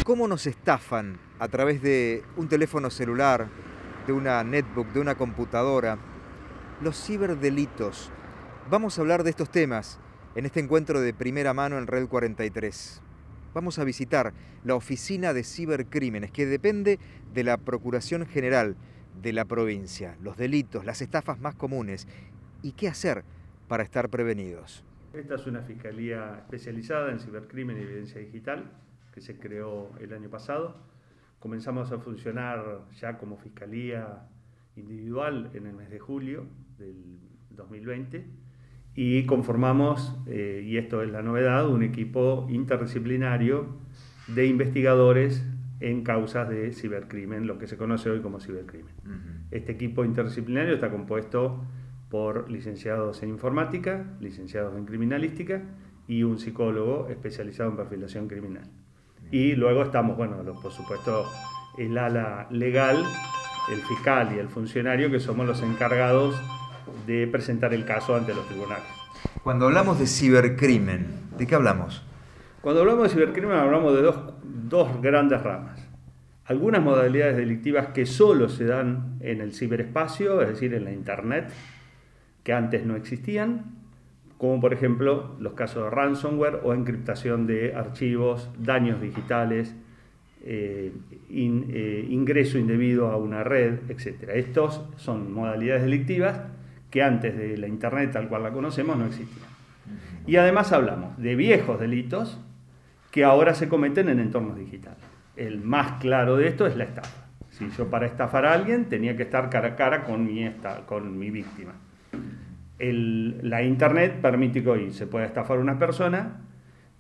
cómo nos estafan a través de un teléfono celular, de una netbook, de una computadora. Los ciberdelitos. Vamos a hablar de estos temas en este encuentro de primera mano en Red 43. Vamos a visitar la Oficina de Cibercrímenes, que depende de la Procuración General de la provincia. Los delitos, las estafas más comunes y qué hacer para estar prevenidos. Esta es una fiscalía especializada en cibercrimen y evidencia digital que se creó el año pasado. Comenzamos a funcionar ya como fiscalía individual en el mes de julio del 2020 y conformamos, y esto es la novedad, un equipo interdisciplinario de investigadores en causas de cibercrimen, lo que se conoce hoy como cibercrimen. Este equipo interdisciplinario está compuesto por licenciados en informática, licenciados en criminalística y un psicólogo especializado en perfilación criminal. Y luego estamos, por supuesto, el ala legal, el fiscal y el funcionario, que somos los encargados de presentar el caso ante los tribunales. Cuando hablamos de cibercrimen, ¿de qué hablamos? Cuando hablamos de cibercrimen hablamos de dos grandes ramas. Algunas modalidades delictivas que solo se dan en el ciberespacio, es decir, en la Internet, que antes no existían, como por ejemplo los casos de ransomware o encriptación de archivos, daños digitales, ingreso indebido a una red, etc. Estos son modalidades delictivas que antes de la Internet tal cual la conocemos no existían. Y además hablamos de viejos delitos que ahora se cometen en entornos digitales. El más claro de esto es la estafa. Si yo para estafar a alguien tenía que estar cara a cara con mi víctima. La Internet permite que hoy se pueda estafar a una persona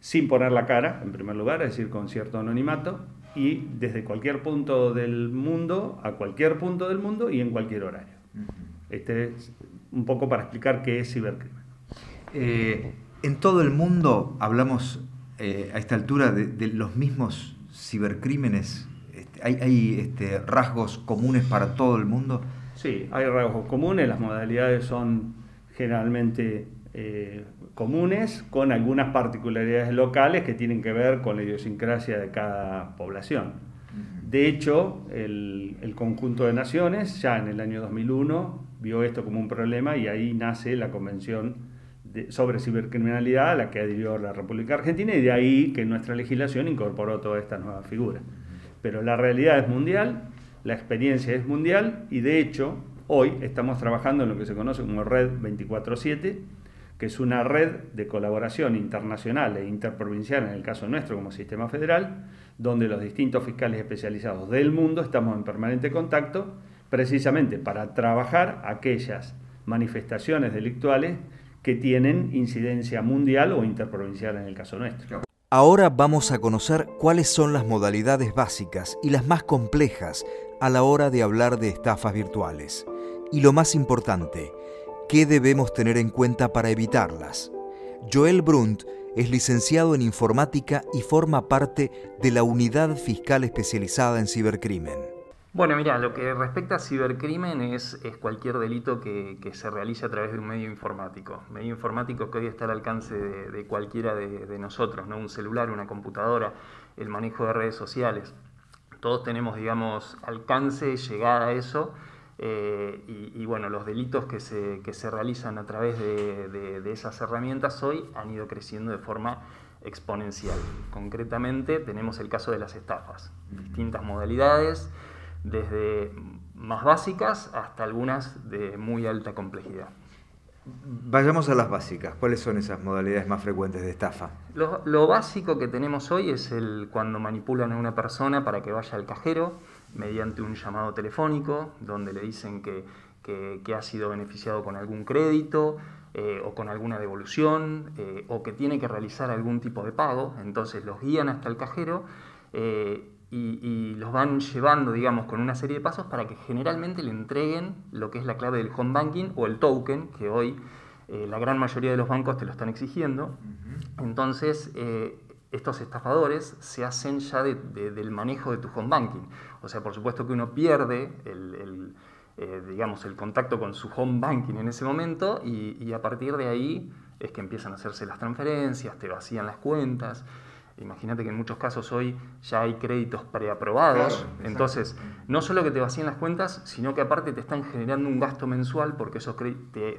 sin poner la cara, en primer lugar, es decir, con cierto anonimato, y desde cualquier punto del mundo, a cualquier punto del mundo y en cualquier horario. Este es un poco para explicar qué es cibercrimen. En todo el mundo hablamos a esta altura de los mismos cibercrímenes. ¿Hay rasgos comunes para todo el mundo? Sí, hay rasgos comunes, las modalidades son generalmente comunes, con algunas particularidades locales que tienen que ver con la idiosincrasia de cada población. De hecho, el conjunto de naciones ya en el año 2001 vio esto como un problema y ahí nace la Convención sobre Cibercriminalidad a la que adhirió la República Argentina, y de ahí que nuestra legislación incorporó todas estas nuevas figuras. Pero la realidad es mundial, la experiencia es mundial, y de hecho hoy estamos trabajando en lo que se conoce como Red 24/7, que es una red de colaboración internacional e interprovincial, en el caso nuestro como sistema federal, donde los distintos fiscales especializados del mundo estamos en permanente contacto, precisamente para trabajar aquellas manifestaciones delictuales que tienen incidencia mundial o interprovincial en el caso nuestro. Ahora vamos a conocer cuáles son las modalidades básicas y las más complejas a la hora de hablar de estafas virtuales. Y lo más importante, ¿qué debemos tener en cuenta para evitarlas? Joel Brunt es licenciado en informática y forma parte de la Unidad Fiscal Especializada en Cibercrimen. Bueno, mira, lo que respecta a cibercrimen es cualquier delito que se realice a través de un medio informático. Medio informático que hoy está al alcance de cualquiera de nosotros, ¿no? Un celular, una computadora, el manejo de redes sociales. Todos tenemos, digamos, alcance, llegada a eso. Los delitos que se realizan a través de esas herramientas hoy han ido creciendo de forma exponencial. Concretamente tenemos el caso de las estafas, distintas modalidades, desde más básicas hasta algunas de muy alta complejidad. Vayamos a las básicas. ¿Cuáles son esas modalidades más frecuentes de estafa? Lo básico que tenemos hoy es cuando manipulan a una persona para que vaya al cajero mediante un llamado telefónico, donde le dicen que ha sido beneficiado con algún crédito o con alguna devolución o que tiene que realizar algún tipo de pago. Entonces los guían hasta el cajero y los van llevando, digamos, con una serie de pasos para que generalmente le entreguen lo que es la clave del home banking o el token, que hoy la gran mayoría de los bancos te lo están exigiendo. Entonces, estos estafadores se hacen ya del manejo de tu home banking. O sea, por supuesto que uno pierde el contacto con su home banking en ese momento y a partir de ahí es que empiezan a hacerse las transferencias, te vacían las cuentas. Imagínate que en muchos casos hoy ya hay créditos preaprobados, claro, entonces no solo que te vacían las cuentas, sino que aparte te están generando un gasto mensual porque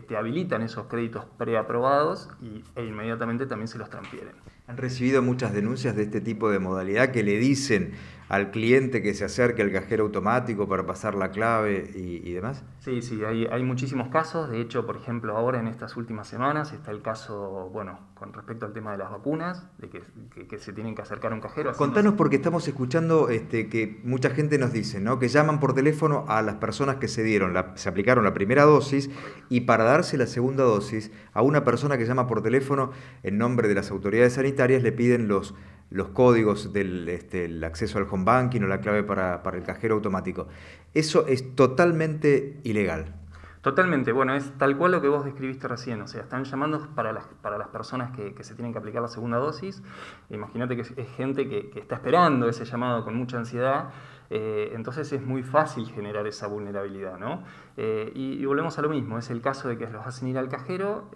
te habilitan esos créditos preaprobados e inmediatamente también se los transfieren. ¿Han recibido muchas denuncias de este tipo de modalidad que le dicen al cliente que se acerque al cajero automático para pasar la clave y demás? Sí, hay muchísimos casos. De hecho, por ejemplo, ahora en estas últimas semanas está el caso, bueno, con respecto al tema de las vacunas, de que se tienen que acercar a un cajero. Contanos, porque estamos escuchando que mucha gente nos dice, ¿no?, que llaman por teléfono a las personas que se aplicaron la primera dosis, y para darse la segunda dosis a una persona que llama por teléfono en nombre de las autoridades sanitarias le piden los códigos del acceso al home banking o la clave para el cajero automático. Eso es totalmente ilegal. Totalmente, bueno, es tal cual lo que vos describiste recién, o sea, están llamando para las personas que se tienen que aplicar la segunda dosis. Imagínate que es gente que está esperando ese llamado con mucha ansiedad, entonces es muy fácil generar esa vulnerabilidad, ¿no? Y volvemos a lo mismo, es el caso de que los hacen ir al cajero,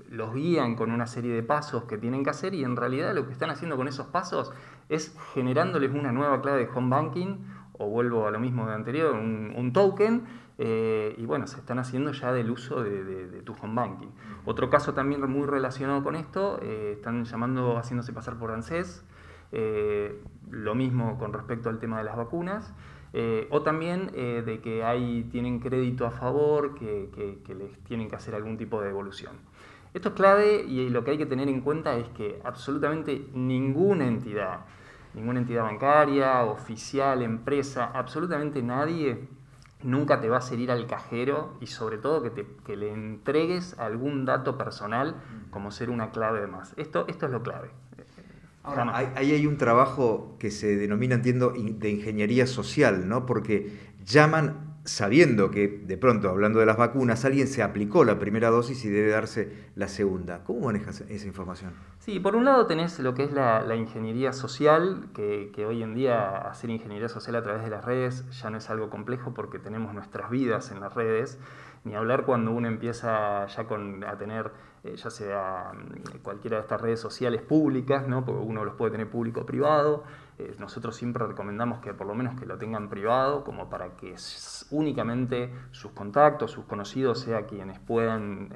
los guían con una serie de pasos que tienen que hacer, y en realidad lo que están haciendo con esos pasos es generándoles una nueva clave de home banking, o vuelvo a lo mismo de anterior, un token, y bueno, se están haciendo ya del uso de tu home banking. Otro caso también muy relacionado con esto, están haciéndose pasar por ANSES, lo mismo con respecto al tema de las vacunas, o también de que tienen crédito a favor, que les tienen que hacer algún tipo de devolución. Esto es clave, y lo que hay que tener en cuenta es que absolutamente ninguna entidad bancaria, oficial, empresa, absolutamente nadie nunca te va a hacer ir al cajero, y sobre todo que le entregues algún dato personal como ser una clave de más. Esto es lo clave. Ahora, ahí hay un trabajo que se denomina, entiendo, de ingeniería social, ¿no? Porque llaman sabiendo que, de pronto, hablando de las vacunas, alguien se aplicó la primera dosis y debe darse la segunda. ¿Cómo manejas esa información? Sí, por un lado tenés lo que es la ingeniería social, que hoy en día hacer ingeniería social a través de las redes ya no es algo complejo, porque tenemos nuestras vidas en las redes. Ni hablar cuando uno empieza ya a tener, ya sea cualquiera de estas redes sociales públicas, ¿no? Porque uno los puede tener público o privado. Nosotros siempre recomendamos que por lo menos que lo tengan privado, como para que únicamente sus contactos, sus conocidos, sea quienes puedan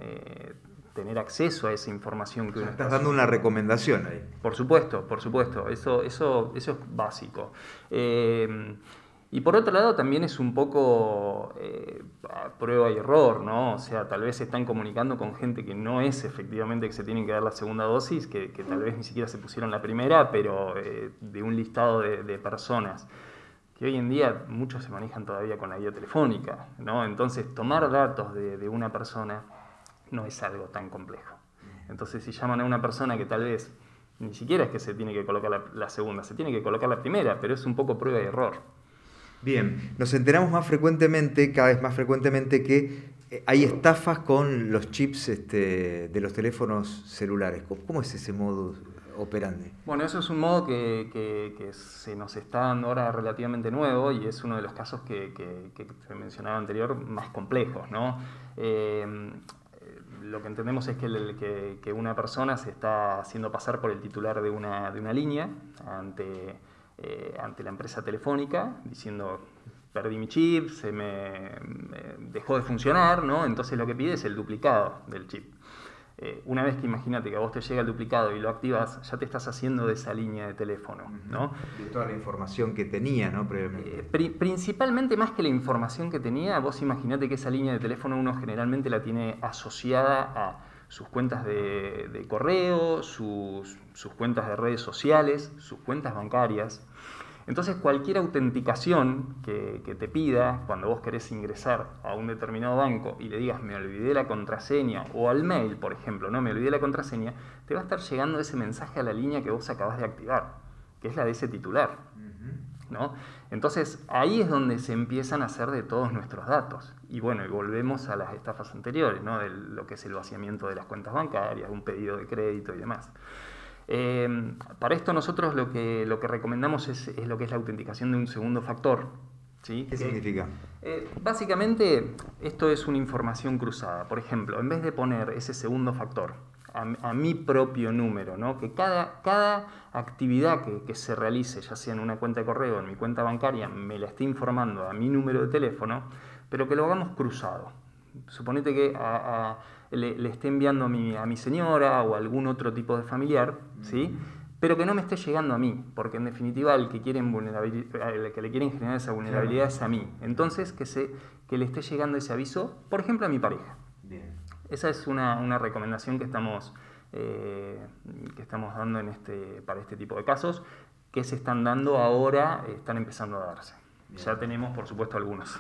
tener acceso a esa información que uno estás dando una recomendación ahí. Por supuesto, eso es básico. Y por otro lado también es un poco prueba y error, ¿no? O sea, tal vez se están comunicando con gente que no es efectivamente que se tienen que dar la segunda dosis, que tal vez ni siquiera se pusieron la primera, pero de un listado de personas, que hoy en día muchos se manejan todavía con la guía telefónica, ¿no? Entonces, tomar datos de una persona no es algo tan complejo. Entonces, si llaman a una persona que tal vez ni siquiera es que se tiene que colocar la segunda, se tiene que colocar la primera, pero es un poco prueba y error. Bien, nos enteramos cada vez más frecuentemente, que hay estafas con los chips de los teléfonos celulares. ¿Cómo es ese modus operandi? Bueno, eso es un modo que se nos está dando ahora relativamente nuevo, y es uno de los casos que te mencionaba anterior más complejos, ¿no? Lo que entendemos es que una persona se está haciendo pasar por el titular de una línea ante la empresa telefónica, diciendo: perdí mi chip, se me dejó de funcionar, ¿no? Entonces lo que pide es el duplicado del chip. Una vez que, imagínate que a vos te llega el duplicado y lo activas, ya te estás haciendo de esa línea de teléfono, ¿no? De toda la información que tenía, ¿no? Previamente. Principalmente, más que la información que tenía, vos imaginate que esa línea de teléfono uno generalmente la tiene asociada a sus cuentas de correo, sus cuentas de redes sociales, sus cuentas bancarias. Entonces, cualquier autenticación que te pida cuando vos querés ingresar a un determinado banco y le digas: me olvidé la contraseña, o al mail, por ejemplo, no, me olvidé la contraseña, te va a estar llegando ese mensaje a la línea que vos acabás de activar, que es la de ese titular, ¿no? Entonces, ahí es donde se empiezan a hacer de todos nuestros datos. Y bueno, y volvemos a las estafas anteriores, ¿no? De lo que es el vaciamiento de las cuentas bancarias, un pedido de crédito y demás. Para esto nosotros lo que recomendamos es lo que es la autenticación de un segundo factor, ¿sí? ¿Qué significa? Básicamente esto es una información cruzada. Por ejemplo, en vez de poner ese segundo factor a mi propio número, ¿no? Que cada actividad que se realice, ya sea en una cuenta de correo o en mi cuenta bancaria, me la esté informando a mi número de teléfono, pero que lo hagamos cruzado. Suponete que le esté enviando a mi señora o a algún otro tipo de familiar, ¿sí? Pero que no me esté llegando a mí, porque en definitiva el que le quieren generar esa vulnerabilidad es a mí. Entonces, que le esté llegando ese aviso, por ejemplo, a mi pareja. Bien. Esa es una recomendación que estamos dando para este tipo de casos, que se están dando ahora, están empezando a darse. Bien. Ya tenemos, por supuesto, algunos.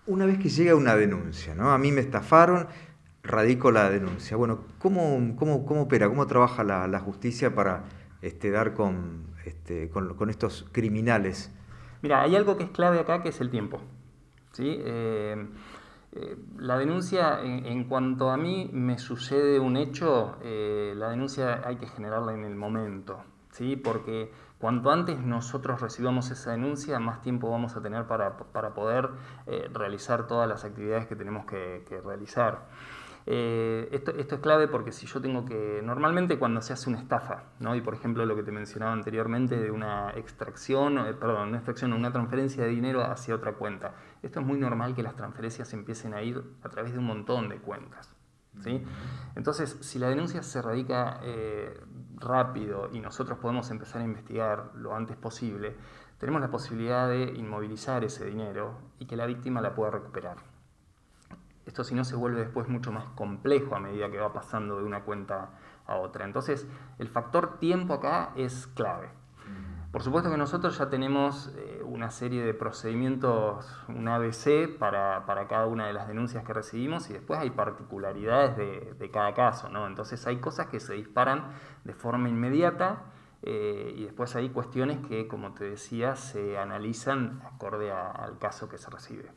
Una vez que llega una denuncia, ¿no? A mí me estafaron, radico la denuncia. Bueno, ¿cómo opera, cómo trabaja la justicia para dar con estos criminales? Mira, hay algo que es clave acá, que es el tiempo, ¿sí? La denuncia, en cuanto a mí me sucede un hecho, la denuncia hay que generarla en el momento, ¿sí? Porque cuanto antes nosotros recibamos esa denuncia, más tiempo vamos a tener para poder realizar todas las actividades que tenemos que realizar. Esto es clave porque si yo tengo que... Normalmente cuando se hace una estafa, ¿no? Y por ejemplo lo que te mencionaba anteriormente de una una transferencia de dinero hacia otra cuenta. Esto es muy normal que las transferencias empiecen a ir a través de un montón de cuentas, ¿sí? Entonces, si la denuncia se radica rápido y nosotros podemos empezar a investigar lo antes posible, tenemos la posibilidad de inmovilizar ese dinero y que la víctima la pueda recuperar. Esto si no se vuelve después mucho más complejo a medida que va pasando de una cuenta a otra. Entonces, el factor tiempo acá es clave. Por supuesto que nosotros ya tenemos una serie de procedimientos, un ABC para cada una de las denuncias que recibimos y después hay particularidades de cada caso, ¿no? Entonces hay cosas que se disparan de forma inmediata y después hay cuestiones que, como te decía, se analizan acorde al caso que se recibe.